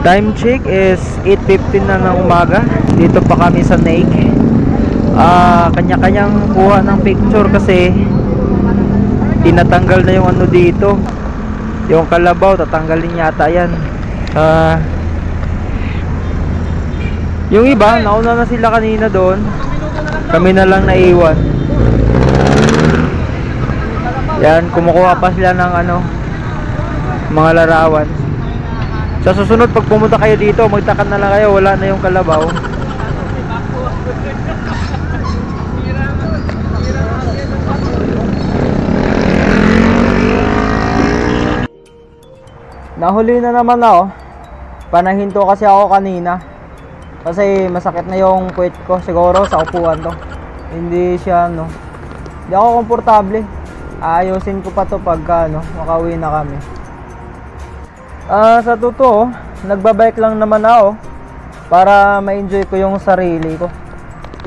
Time check is 8:15 na ng umaga. Dito pa kami sa Nake. Kanya-kanyang kuha ng picture kasi tinatanggal na yung ano dito. Yung kalabaw, tatanggalin yata yan. Yung iba, nauna na sila kanina doon. Kami na lang naiwan. Yan, kumukuha pa sila ng ano, mga larawan. Sa susunod, pag pumunta kayo dito, magtaka na lang kayo, wala na yung kalabaw. Nahuli na naman ako. Panahinto kasi ako kanina. Kasi masakit na yung puwet ko. Siguro sa upuan to. Hindi siya ano. Hindi ako komportable. Ayusin ko pa to pagka ano, makauwi na kami. Sa totoo, nagbabike lang naman ako para ma-enjoy ko yung sarili ko.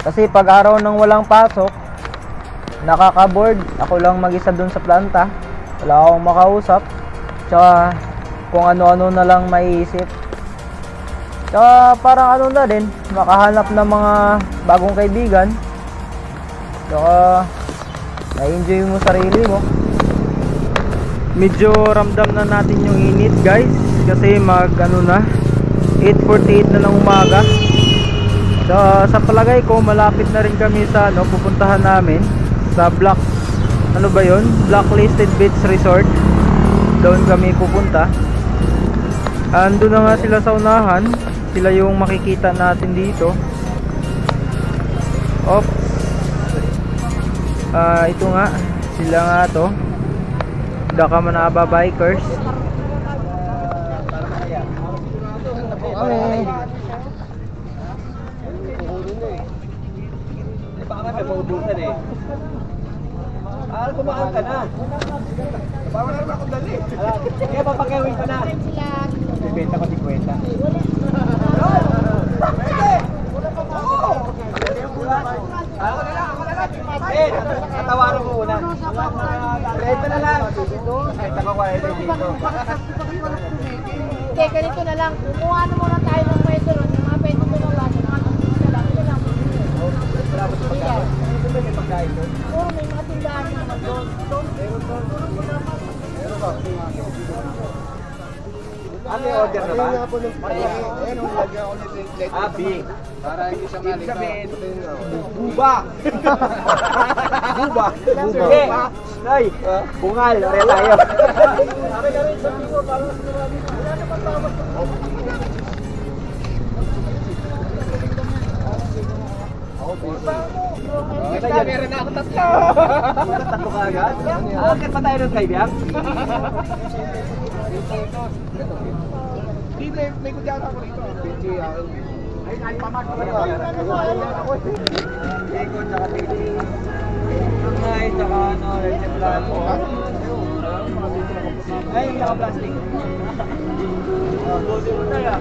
Kasi pag araw nang walang pasok, nakaka-board. Ako lang mag-isa dun sa planta. Wala akong makausap. Tsaka kung ano-ano na lang maiisip. Tsaka parang ano na din, makahanap ng mga bagong kaibigan. Tsaka na-enjoy mo sarili mo. Medyo ramdam na natin yung init guys. Kasi mag ano na, 8:48 na ng umaga. So, sa palagay ko malapit na rin kami sa ano, pupuntahan namin sa Black, ano ba yun? Blacklisted Beach Resort. Doon kami pupunta. Ando na nga sila sa unahan. Sila yung makikita natin dito. Oops. Ito nga, sila nga to. Daka Manaba Bikers. Maubusan eh. Kumakan ka na. Bawal na naman akong dali. Kaya papakawin ko na. Bibenta ko 50. Pwede! Oo! Ako na lang. Natawaran ko una. 30 na lang. 30 ko kaya dito. Okay, ganito na lang. Kumuha na muna tayo ng pwesto ron. Yung mga pwesto ko lang. May pagkain doon? Oo, may mga tindahan naman doon. Ano yung order na ba? Abi. Para hindi siya maling. Buba! Buba! Sige! Nay! Bungal! Ore tayo! Meron na ako tatlo! Tatlo ka agad? Akit pa tayo ng kaibiyang? Hindi, may kudyara ako rito. Ay, pamak ko na. Eko, tsaka pili. Ay, tsaka ano, receplan. Ay, yung naka-plastic. Buti mo tayo.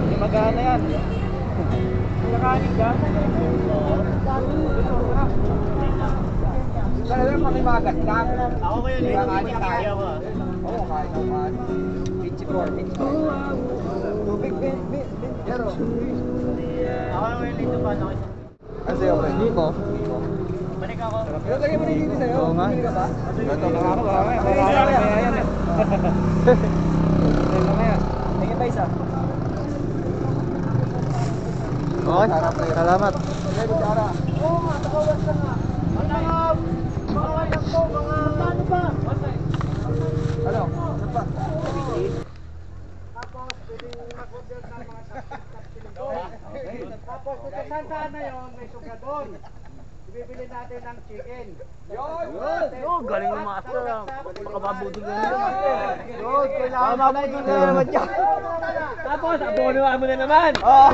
Hindi magana yan. Nakanin ka? Kaya lang makimagat lang. Ako kayo nito, hindi kaya ko. Oo, kaya ko man. 54. Tubig, pero. Ako kayo nito pa. Ano sa'yo, pre? Hindi ko. Balik ako. Pero lagay mo na dito sa'yo. Oo nga. Bili ka ba? Ito, nakako ba? Kaya yan eh. Tingin pa isa. Okay, salamat. Oo nga, nakawas na nga. Mga walang ko, mga ano ba? Ano? Ano ba? Tapos, pwedeng mag-order ng mga tapos doon. Tapos, kung saan na yun, may suga doon. Ibibili natin ng chicken. Yun, galing ng master. Makababudol na yun. Yun, kailangan mabudol na naman dyan. Tapos, abonuhan mo na naman. Oo.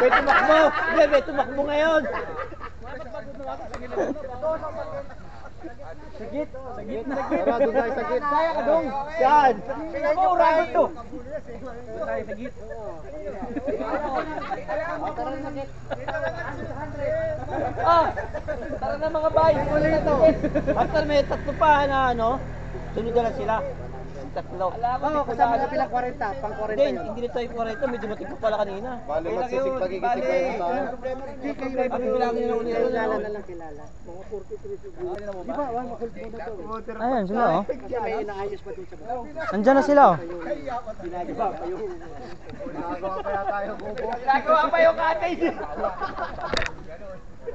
May tumakbo. Hindi, may tumakbo ngayon. Sagit. Sagit. Tara, doon tayo sagit. Kaya ka doon. Yan. Pinag-urahan to. Doon tayo sagit. Tara na mga bay. After may tatlo pa na ano, sunod na lang sila. tatlo. Oo, kasama na bilang 40, pang 40 Hindi, yun. hindi na tayo 40, medyo matigpo pala kanina. Bali, magsisig pagkikisig kayo na tayo. Hindi kayo na Bilangin na ulit. kilala na lang kilala. Mga 43 siguro. Di ba, makulpo na to. Ayan sila oh. Kasi may naayos pa dun sa baba. Andyan na sila oh. Ginagawa pa yung... Nagawa kaya tayo bubo. Ginagawa pa yung cottage.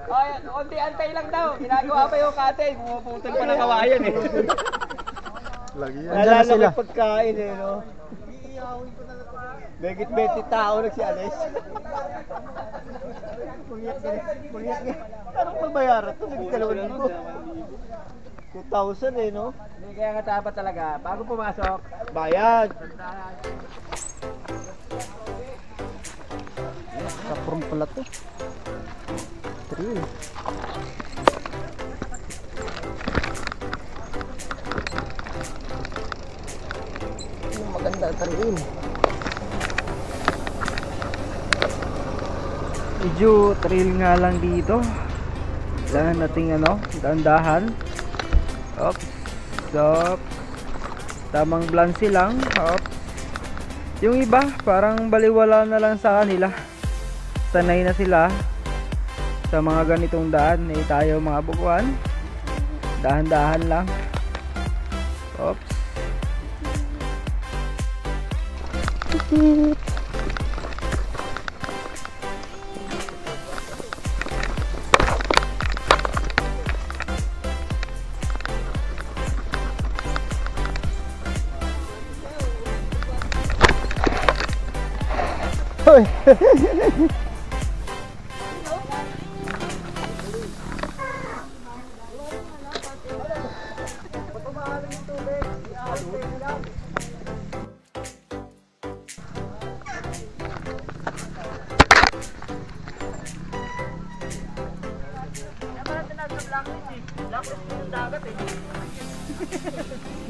Ay, onti antay lang daw. Ginagawa pa yung cottage. Pumuputol pa ng kawayan eh. Lagi yan. Andyan na sila. Pagkain eh, no? Begit-betit tao nagsialis. Kunyat nga. Anong pagbayaran ito? Nagdalawan dito. 2,000 eh, no? Hindi, kaya nga dapat talaga. Bago pumasok, bayad. Kapurong pala to. Trill. Maganda trill. Medyo trail nga lang dito. Kailangan nating dahan-dahan. Oops. Stop. Tamang blancy lang. Oops. Yung iba parang baliwala na lang sa kanila. Sanay na sila sa mga ganitong daan. Eh tayo mga bukuan, dahan-dahan lang. Oops. Hoy.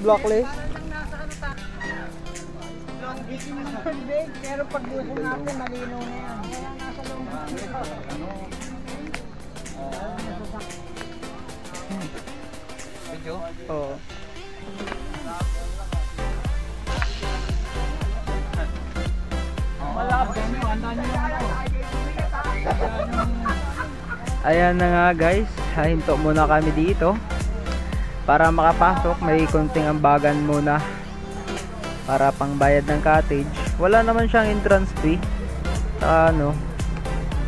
Blacklist. Pero pag buko natin, malinaw na yan. Video? Oo. Ayan na nga guys, hinto muna kami dito para makapasok. May konting ambagan muna para pangbayad ng cottage. Wala naman siyang entrance fee.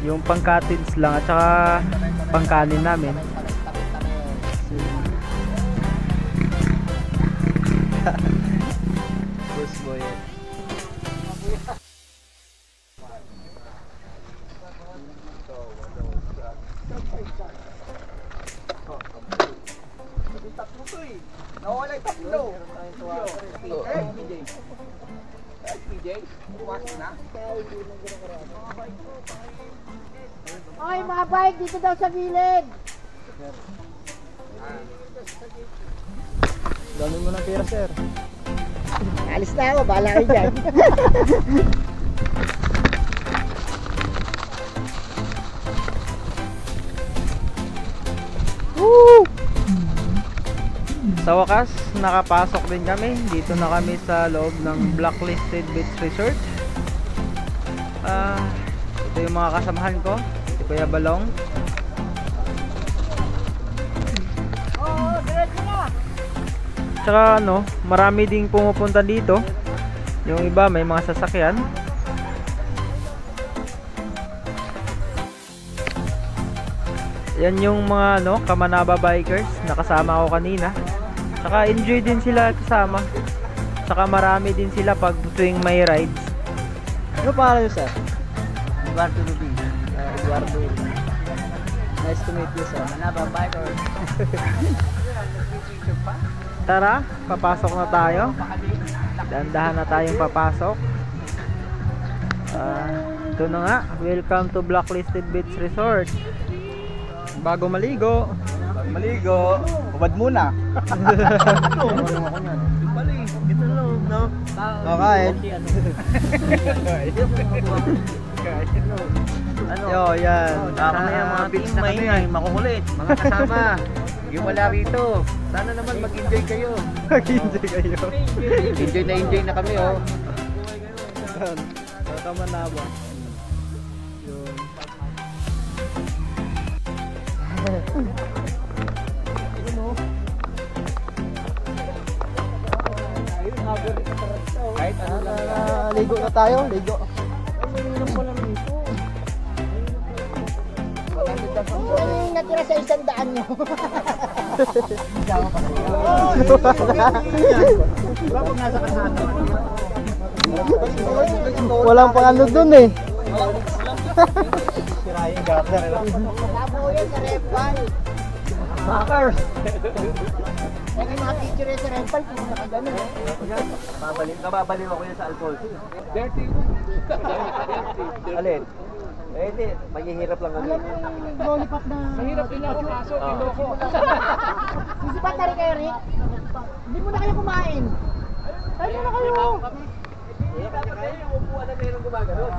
Yung pang cottage lang at saka pangkanin namin. Boss boy. Nawala yung tatlo. PJ, buwas na. Ay, mga bike dito daw sa gilid. Dami mo ng pera, sir. Alis na ako, bahala kayo dyan. Woo! Sa wakas, nakapasok din kami. Dito na kami sa loob ng Blacklisted Beach Resort. Ito yung mga kasamahan ko. Si Kuya Balong. Oo, diretso na. Tsaka marami ding pumupunta dito. Yung iba may mga sasakyan. Yan yung mga Kamanaba bikers na kasama ko kanina. Tsaka enjoy din sila kasama. Tsaka marami din sila pag tuwing may rides. Ano pangalan nyo, sir? Eduardo Rubin. Eduardo. Nice to meet you, sir. Manaba biker. Tara, papasok na tayo. Dahan-dahan na tayong papasok. Ito na nga. Welcome to Blacklisted Beach Resort. Bago maligo. Maligo, ubad muna. Kakain. Yo, yan. Mga beach na kami ay makukulit. Mga kasama. Yung wala rito, sana naman mag-enjoy kayo. Mag-enjoy kayo. Enjoy na kami oh. Tama na ba? Yun. Kahit ano lang. Ligo na tayo, ligo. Ano yung natira sa 100 nyo? Walang pang ano dun eh. Labo yan sa Repal. Makers. Kaya yung mga picture yan sa Repal, kung nakagano. Nababaliw ako yan sa alcohol. Alin? Eh, hindi. Maghihirap lang kami. Alam mo yung lollipop na... Mahirap din ako kaso, niloko. Sisipat na rin kayo, Rick. Hindi mo na kayo kumain. Kain mo na kayo. Yung upuan na mayroong gumagano'n.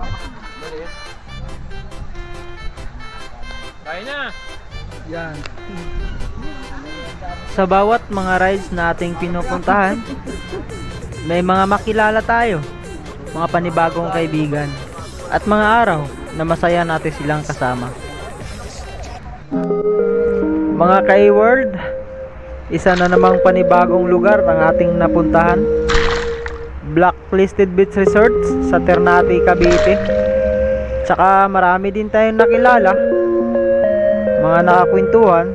Kain na! Yan. Sa bawat mga rides na ating pinupuntahan, may mga makilala tayo, mga panibagong kaibigan, at mga araw na masaya natin silang kasama. Mga ka-world, isa na namang panibagong lugar ang ating napuntahan. Blacklisted Beach Resort sa Ternate, Cavite. Tsaka marami din tayong nakilala, mga nakakwentuhan,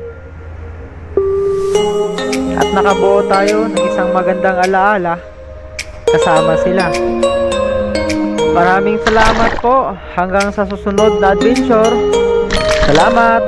at nakabuo tayo ng isang magandang alaala kasama sila. Maraming salamat po, hanggang sa susunod na adventure. Salamat!